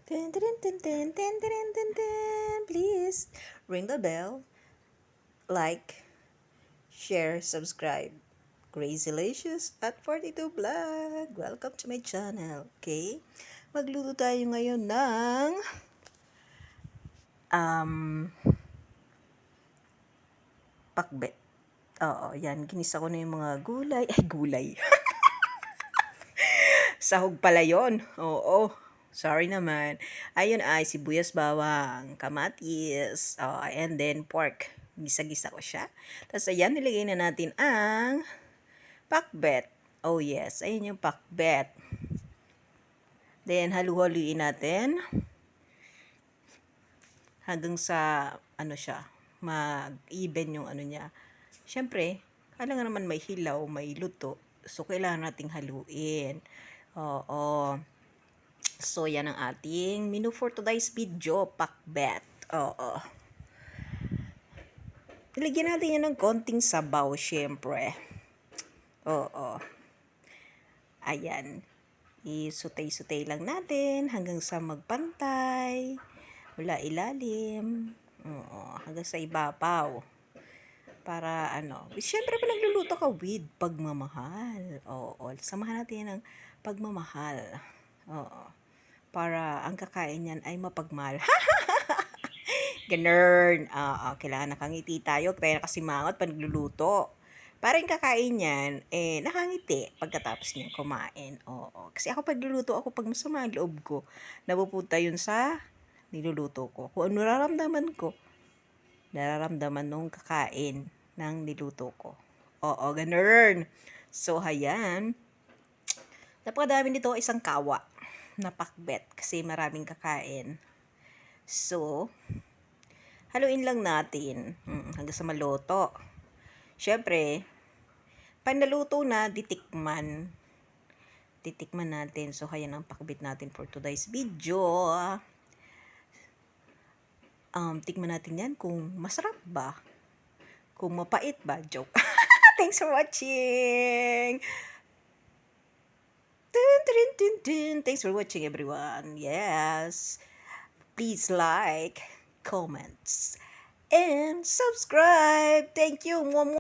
Tin, tin, tin, tin, tin, tin, tin, tin. Please ring the bell, like, share, subscribe. Crazylicious at 42 Vlog. Welcome to my channel. Okay? Magluto tayo ngayon ng um, pakbet. Oo, yan. Ginisa ko na yung mga gulay. Ay, gulay. Sahog pala yun. Oo. Sorry naman. Ayun ay sibuyas bawang, kamatis, and then pork. Gisa-gisa ko siya. Tapos ayan, nilagay na natin ang pakbet. Oh yes, ayun yung pakbet. Then halu-haluin natin hanggang sa ano siya, mag-even yung ano niya. Siyempre, kailangan naman may hilaw, may luto. So, kailangan nating haluin. Oo. So, yan ang ating menu for today's video, pakbet. Oo. Nilagyan natin yan ng konting sabaw, syempre. Oo. Ayan. I-sutay-sutay lang natin hanggang sa magpantay. Mula ilalim. Oo. Hanggang sa ibabaw. Para ano. Siyempre, pa nagluluto ka with pagmamahal. Oo. Samahan natin yan ng pagmamahal. Oo. Para ang kakain niyan ay mapagmahal. Ganun. Kailangan nakangiti tayo. Kaya nakasimangot pag nagluluto. Para yung kakain niyan, nakangiti pagkatapos niyang kumain. Oo. Kasi ako pag luluto ako, pag masama ang loob ko, napupunta yun sa niluluto ko. Kung ano nararamdaman nung kakain ng niluto ko. Oo, ganun. So, hayan. Napakadami nito isang kawa na pakbet kasi maraming kakain. So, haluin lang natin hanggang sa maluto. Siyempre, pag naluto na, titikman natin. So, hayan ang pakbet natin for today's video. Tikman natin yan kung masarap ba, kung mapait ba. Joke. Thanks for watching. Thanks for watching, everyone. Yes. Please like, comments, and subscribe. Thank you.